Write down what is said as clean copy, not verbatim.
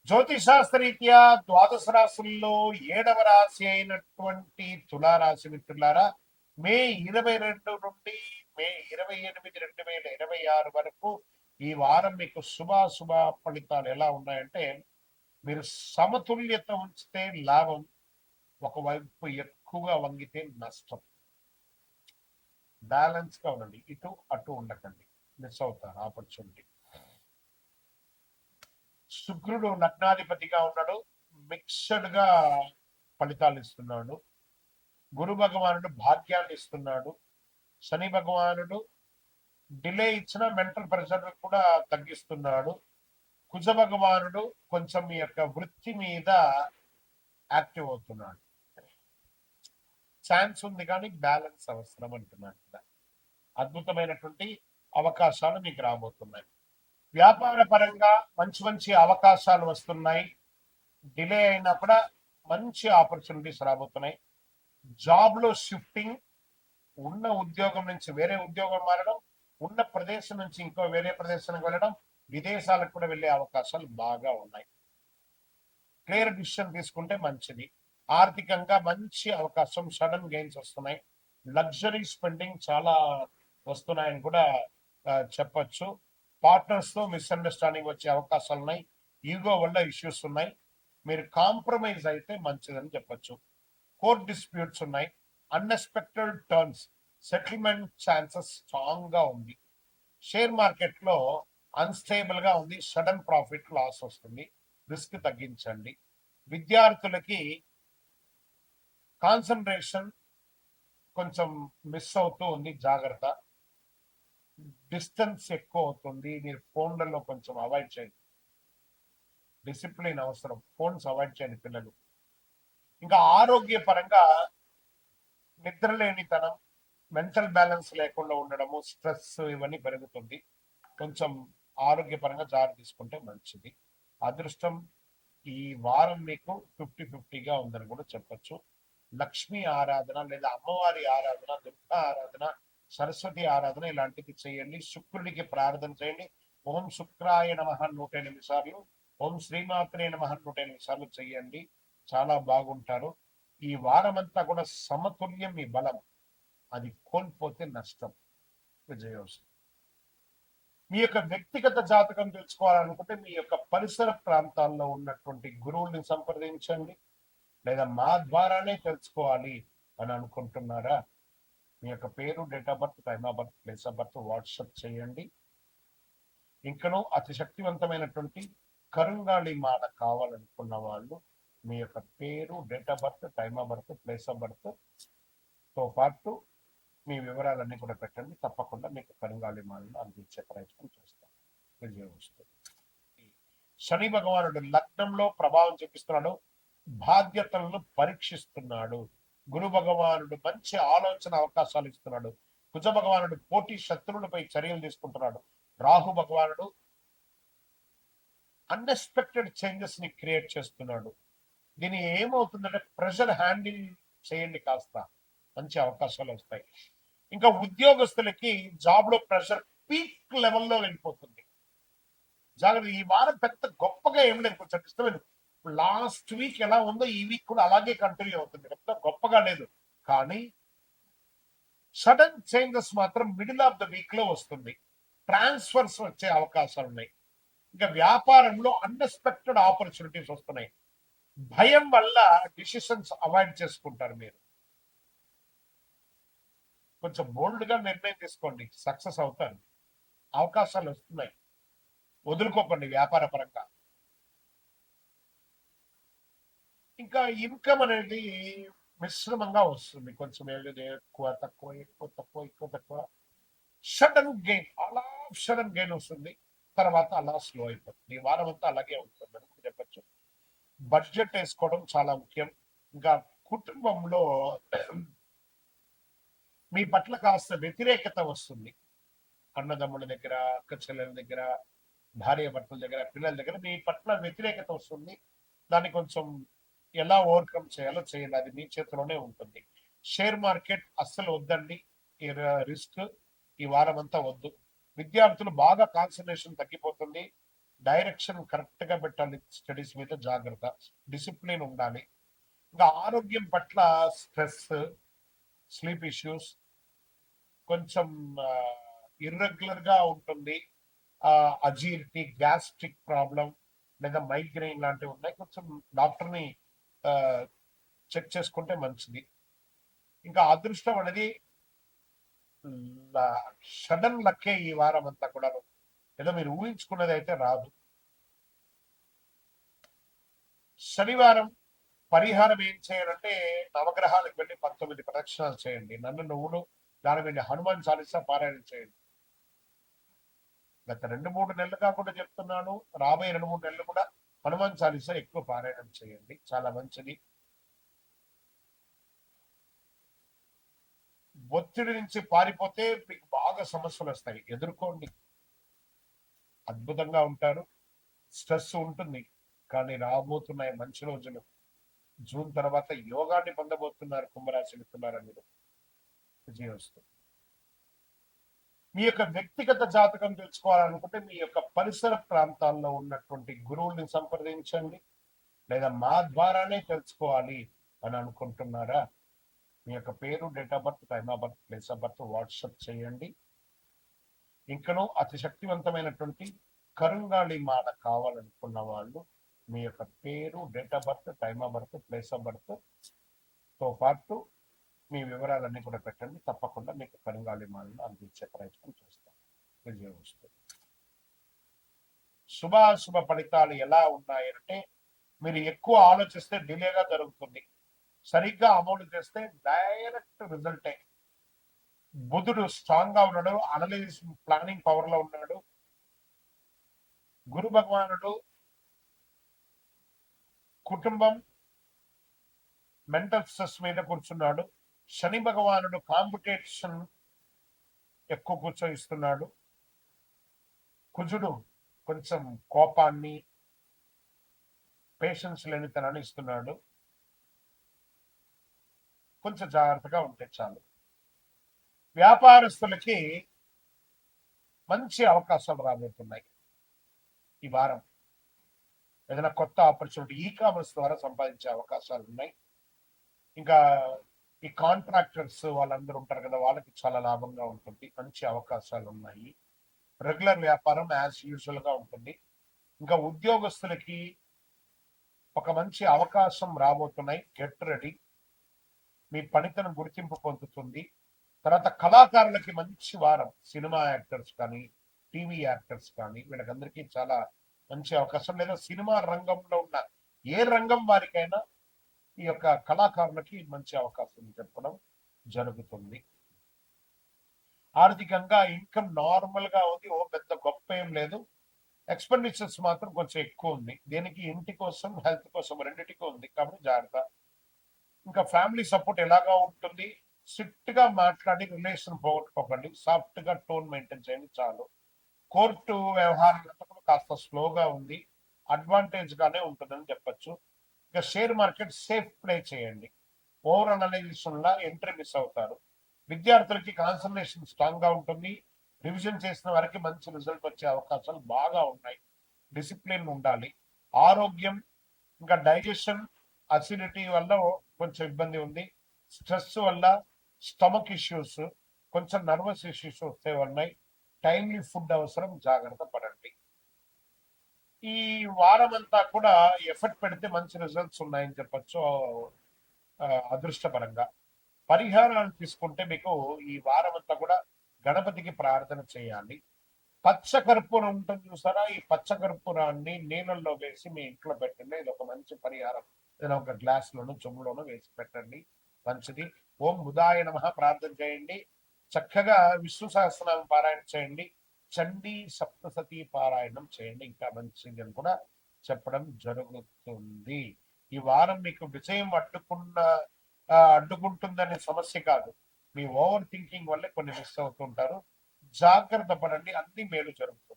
జ్యోతిశాస్త్రరీత్యా ద్వాదశ రాశుల్లో 7వ రాశి అయినటువంటి తులారాశి మిత్రులారా, మే 22 నుండి మే 28, 2026 వరకు ఈ వారం మీకు శుభ ఫలితాలు ఎలా ఉన్నాయంటే, మీరు సమతుల్యత ఉంచితే లాభం, ఒకవైపు ఎక్కువగా వంగితే నష్టం. బ్యాలెన్స్ గా ఉండండి, ఇటు అటు ఉండకండి, మిస్ అవుతారు ఆపర్చునిటీ. శుక్రుడు లగ్నాధిపతిగా ఉన్నాడు, మిక్స్డ్ గా ఫలితాలు ఇస్తున్నాడు. గురు భగవానుడు భాగ్యాన్ని ఇస్తున్నాడు. శని భగవానుడు డిలే ఇచ్చిన మెంటల్ ప్రెషర్ కూడా తగ్గిస్తున్నాడు. కుజ భగవానుడు కొంచెం మీ యొక్క వృత్తి మీద యాక్టివ్ అవుతున్నాడు. ఛాన్స్ ఉంది కానీ బ్యాలెన్స్ అవసరం అంటున్నాడు. అద్భుతమైనటువంటి అవకాశాలు మీకు రాబోతున్నాయి. వ్యాపార పరంగా మంచి అవకాశాలు వస్తున్నాయి. డిలే అయినా కూడా మంచి ఆపర్చునిటీస్ రాబోతున్నాయి. జాబ్ లో షిఫ్టింగ్, ఉన్న ఉద్యోగం నుంచి వేరే ఉద్యోగం మారడం, ఉన్న ప్రదేశం నుంచి ఇంకో వేరే ప్రదేశానికి వెళ్ళడం, విదేశాలకు కూడా వెళ్ళే అవకాశాలు బాగా ఉన్నాయి. క్లియర్ డిసిషన్ తీసుకుంటే మంచిది. ఆర్థికంగా మంచి అవకాశం, సడన్ గెయిన్స్ వస్తున్నాయి. లగ్జరీ స్పెండింగ్ చాలా వస్తున్నాయని కూడా చెప్పచ్చు. పార్ట్నర్స్ తో మిస్అండర్స్టాండింగ్ వచ్చే అవకాశాలు ఉన్నాయి. ఈగో వల్ల ఇష్యూస్ ఉన్నాయి. మీరు కాంప్రమైజ్ అయితే మంచిదని చెప్పచ్చు. కోర్ట్ డిస్ప్యూట్స్ ఉన్నాయి. Unexpected turns, settlement chances strong గా ఉంది. షేర్ మార్కెట్ లో అన్స్టేబుల్ గా ఉంది. సడన్ ప్రాఫిట్ లాస్ వస్తుంది, రిస్క్ తగ్గించండి. విద్యార్థులకి కాన్సన్ట్రేషన్ కొంచెం మిస్ అవుతూ ఉంది, జాగ్రత్త. డిస్టెన్స్ ఎక్కువ అవుతుంది, మీరు ఫోన్లలో కొంచెం అవాయిడ్ చేయండి. డిసిప్లిన్ అవసరం, ఫోన్స్ అవాయిడ్ చేయండి పిల్లలు. ఇంకా ఆరోగ్యపరంగా నిద్రలేనితనం, మెంటల్ బ్యాలెన్స్ లేకుండా ఉండడము, స్ట్రెస్ ఇవన్నీ పెరుగుతుంది. కొంచెం ఆరోగ్యపరంగా జాగ్రత్త తీసుకుంటే మంచిది. అదృష్టం ఈ వారం మీకు 50-50గా ఉందని కూడా చెప్పచ్చు. లక్ష్మీ ఆరాధన లేదా అమ్మవారి ఆరాధన, దుర్గా ఆరాధన, సరస్వతి ఆరాధన ఇలాంటివి చేయండి. శుక్రుడికి ప్రార్థన చేయండి. ఓం శుక్రాయ నమః 108 సార్లు, ఓం శ్రీమాత్రే నమః 108 సార్లు చేయండి. చాలా బాగుంటారు. ఈ వారమంతా కూడా సమతుల్యం మీ బలం, అది కోల్పోతే నష్టం, విజయోసం. మీ యొక్క వ్యక్తిగత జాతకం తెలుసుకోవాలనుకుంటే మీ యొక్క పరిసర ప్రాంతాల్లో ఉన్నటువంటి గురువుల్ని సంప్రదించండి. లేదా మా ద్వారానే తెలుసుకోవాలి అని అనుకుంటున్నారా? మీ యొక్క పేరు, date of birth, time of birth, place of birth WhatsApp చేయండి. ఇంకనూ అతి శక్తివంతమైనటువంటి కరుంగాళి మాల కావాలనుకున్న వాళ్ళు మీ యొక్క పేరు, date of birth, time of birth, place of birth తో పాటు మీ వివరాలన్నీ కూడా పెట్టండి. తప్పకుండా మీకు కరుంగాళి మాలను అందించే ప్రయత్నం చేస్తాం. విజయం వస్తుంది. శని భగవానుడు లగ్నంలో ప్రభావం చూపిస్తున్నాడు, బాధ్యతలను పరీక్షిస్తున్నాడు. గురు భగవానుడు మంచి ఆలోచన అవకాశాలు ఇస్తున్నాడు. కుజ భగవానుడు పోటీ శత్రువులపై చర్యలు తీసుకుంటున్నాడు. రాహు భగవానుడు అన్ఎక్స్పెక్టెడ్ చేంజెస్ ని క్రియేట్ చేస్తున్నాడు. దీని ఏమవుతుందంటే ప్రెషర్ హ్యాండిల్ చేయండి, కాస్త మంచి అవకాశాలు వస్తాయి. ఇంకా ఉద్యోగస్తులకి జాబ్ లో ప్రెషర్ పీక్ లెవెల్లో వెళ్ళిపోతుంది, జాగ్రత్త. ఈ వారం పెద్ద గొప్పగా ఏం లేదు, కొంచెం ఇష్టమైన లాస్ట్ వీక్ ఎలా ఉందో ఈ వీక్ కూడా అలాగే కంటిన్యూ అవుతుంది. పెద్ద గొప్పగా లేదు, కానీ సడన్ చేంజెస్ మాత్రం మిడిల్ ఆఫ్ ద వీక్ లో వస్తుంది. ట్రాన్స్ఫర్స్ వచ్చే అవకాశాలు ఉన్నాయి. ఇంకా వ్యాపారంలో అన్ఎక్స్పెక్టెడ్ ఆపర్చునిటీస్ వస్తున్నాయి. భయం వల్ల డిసిషన్స్ అవాయిడ్ చేసుకుంటారు. మీరు కొంచెం బోల్డ్ గా నిర్ణయం తీసుకోండి, సక్సెస్ అవుతారు. అవకాశాలు వస్తున్నాయి, వదులుకోకండి వ్యాపార పరంగా. ఇంకా ఇన్కమ్ అనేది మిశ్రమంగా వస్తుంది, కొంచెం ఎక్కువ తక్కువ, ఎక్కువ తక్కువ, ఎక్కువ తక్కువ. సడన్ గెయిన్, అలా సడన్ గెయిన్ వస్తుంది, తర్వాత అలా స్లో అయిపోతుంది. ఈ వారం అంతా అలాగే ఉంటుంది చెప్పచ్చు. బడ్జెట్ వేసుకోవడం చాలా ముఖ్యం. ఇంకా కుటుంబంలో మీ పట్ల కాస్త వ్యతిరేకత వస్తుంది. అన్నదమ్ముల దగ్గర, అక్క చెల్లెల దగ్గర, భార్య భర్తల దగ్గర, పిల్లల దగ్గర మీ పట్ల వ్యతిరేకత వస్తుంది. దాన్ని కొంచెం ఎలా ఓవర్కమ్ చేయాలో చేయాలి, అది మీ చేతిలోనే ఉంటుంది. షేర్ మార్కెట్ అస్సలు వద్దండి, ఈ రిస్క్ ఈ వారం అంతా వద్దు. విద్యార్థులు బాగా కాన్సన్ట్రేషన్ తగ్గిపోతుంది. డైరెక్షన్ కరెక్ట్ గా పెట్టాలి, స్టడీస్ మీద జాగ్రత్త, డిసిప్లిన్ ఉండాలి. ఇంకా ఆరోగ్యం పట్ల స్ట్రెస్, స్లీప్ ఇష్యూస్, కొంచెం ఇర్రెగ్యులర్ గా ఉంటుంది. అజీర్తి, గ్యాస్ట్రిక్ ప్రాబ్లం లేదా మైగ్రెయిన్ లాంటివి ఉన్నాయి. కొంచెం డాక్టర్ని చెక్ చేసుకుంటే మంచిది. ఇంకా అదృష్టం అనేది సడన్ లక్కే ఈ వారం అంతా కూడా, ఏదో మీరు ఊహించుకున్నది అయితే రాదు. శనివారం పరిహారం ఏం చేయాలంటే నవగ్రహాలకు వెళ్ళి 19 ప్రదక్షిణాలు చేయండి. నన్ను నువ్వులు దాని వెళ్ళి హనుమాన్ చాలీసా పారాయణం చేయండి. గత 2-3 నెలలుగా కూడా చెప్తున్నాను, రాబోయే 2-3 నెలలు కూడా హనుమాన్ చాలీసా ఎక్కువ పారాయణం చేయండి, చాలా మంచిది. ఒత్తిడి నుంచి పారిపోతే మీకు బాగా సమస్యలు వస్తాయి, ఎదుర్కోండి, అద్భుతంగా ఉంటారు. స్ట్రెస్ ఉంటుంది, కానీ రాబోతున్నాయి మంచి రోజులు. జూన్ తర్వాత యోగాన్ని పొందబోతున్నారు కుంభరాశి మిత్రులారా, మీరు విజయం వస్తుంది. మీ యొక్క వ్యక్తిగత జాతకం తెలుసుకోవాలనుకుంటే మీ యొక్క పరిసర ప్రాంతాల్లో ఉన్నటువంటి గురువుల్ని సంప్రదించండి, లేదా మా ద్వారానే తెలుసుకోవాలి అని అనుకుంటున్నారా, మీ యొక్క పేరు, date of birth, time of birth, place of birth WhatsApp చేయండి. ఇంకనూ అతి శక్తివంతమైనటువంటి కరుంగాళి మాల కావాలనుకున్న వాళ్ళు మీ యొక్క పేరు, date of birth, time of birth, place of birth తో పాటు మీ వివరాలన్నీ కూడా పెట్టండి. తప్పకుండా మీకు కరుంగాళి మాలను అందించే ప్రయత్నం చేస్తాం. విజయం వస్తుంది. శుభాశుభ ఫలితాలు ఎలా ఉన్నాయంటే మీరు ఎక్కువ ఆలోచిస్తే డిలేగా జరుగుతుంది, సరిగ్గా అమలు చేస్తే డైరెక్ట్ రిజల్టే. బుధుడు స్ట్రాంగ్ గా ఉన్నాడు, అనలైజ్ ప్లానింగ్ పవర్ లో ఉన్నాడు. గురు భగవానుడు కుటుంబం, మెంటల్ స్ట్రెస్ మీద కూర్చున్నాడు. శని భగవానుడు కాంపిటీషన్ ఎక్కువ కూర్చోయిస్తున్నాడు. కుజుడు కొంచెం కోపాన్ని, పేషెన్స్ లేనితనాన్ని ఇస్తున్నాడు. కొంచెం జాగ్రత్తగా ఉంటే చాలు. వ్యాపారస్తులకి మంచి అవకాశాలు రాబోతున్నాయి ఈ వారం. ఏదైనా కొత్త ఆపర్చునిటీ ఈ కామర్స్ ద్వారా సంపాదించే అవకాశాలు ఉన్నాయి. ఇంకా ఈ కాంట్రాక్టర్స్ వాళ్ళందరూ ఉంటారు కదా, వాళ్ళకి చాలా లాభంగా ఉంటుంది, మంచి అవకాశాలు ఉన్నాయి. రెగ్యులర్ వ్యాపారం యాజ్ యూజువల్ గా ఉంటుంది. ఇంకా ఉద్యోగస్తులకి ఒక మంచి అవకాశం రాబోతున్నాయి, గెట్ రెడీ. మీ పనితనం గుర్తింపు పొందుతుంది. తర్వాత కళాకారులకి మంచి వారం, సినిమా యాక్టర్స్ కానీ, టీవీ యాక్టర్స్ కానీ, వీళ్ళకందరికీ చాలా మంచి అవకాశం. లేదా సినిమా రంగంలో ఉన్న ఏ రంగం వారికైనా ఈ యొక్క కళాకారులకి మంచి అవకాశం చెప్పడం జరుగుతుంది. ఆర్థికంగా ఇన్కమ్ నార్మల్ గా ఉంది, ఓ పెద్ద గొప్ప ఏం లేదు. ఎక్స్పెండిచర్స్ మాత్రం కొంచెం ఎక్కువ ఉంది. దేనికి? ఇంటి కోసం, హెల్త్ కోసం, రెండింటికి ఉంది, కాబట్టి జాగ్రత్త. ఇంకా ఫ్యామిలీ సపోర్ట్ ఎలాగా ఉంటుంది? స్ట్రిక్ట్ గా మాట్లాడి రిలేషన్ పోగొట్టుకోకండి, సాఫ్ట్ గా టోన్ మెయింటైన్ చేయండి చాలు. కోర్టు వ్యవహారాలంతా కూడా కాస్త స్లోగా ఉంది, అడ్వాంటేజ్ గానే ఉంటుందని చెప్పచ్చు. ఇక షేర్ మార్కెట్ సేఫ్ ప్లే చేయండి, ఓవర్ అనలైజేషన్ లా ఎంట్రీ మిస్ అవుతారు. విద్యార్థులకి కాన్సన్ట్రేషన్ స్ట్రాంగ్ గా ఉంటుంది. రివిజన్ చేసిన వారికి మంచి రిజల్ట్ వచ్చే అవకాశాలు బాగా ఉన్నాయి. డిసిప్లిన్ ఉండాలి. ఆరోగ్యం, ఇంకా డైజెషన్, అసిడిటీ వల్ల కొంచెం ఇబ్బంది ఉంది. స్ట్రెస్ వల్ల స్టమక్ ఇష్యూస్, కొంచెం నర్వస్ ఇష్యూస్ వస్తే ఉన్నాయి. టైమ్లీ ఫుడ్ అవసరం, జాగ్రత్త పడండి. ఈ వారం అంతా కూడా ఎఫర్ట్ పెడితే మంచి రిజల్ట్స్ ఉన్నాయని చెప్పచ్చు అదృష్టపరంగా. పరిహారాలు తీసుకుంటే మీకు ఈ వారం అంతా కూడా గణపతికి ప్రార్థన చేయాలి. పచ్చ కర్పూరం ఉంటుంది చూసారా, ఈ పచ్చ కర్పూరాన్ని నీళ్ళల్లో వేసి మీ ఇంట్లో పెట్టండి. ఇది ఒక మంచి పరిహారం. ఏదైనా ఒక గ్లాస్ లోను, చెంబులోను వేసి పెట్టండి, మంచిది. ఓం బుధాయ నమః ప్రార్థన చేయండి. చక్కగా విష్ణు సహస్రనామం పారాయణ చేయండి. చండీ సప్తసతి పారాయణం చేయండి, ఇంకా మంచిది అని కూడా చెప్పడం జరుగుతుంది. ఈ వారం మీకు విజయం అడ్డుకుంటుందనే సమస్య కాదు, మీ ఓవర్ థింకింగ్ వల్లే కొన్ని మిస్ అవుతుంటారు. జాగ్రత్త పడండి, అన్ని మేలు జరుగుతుంది.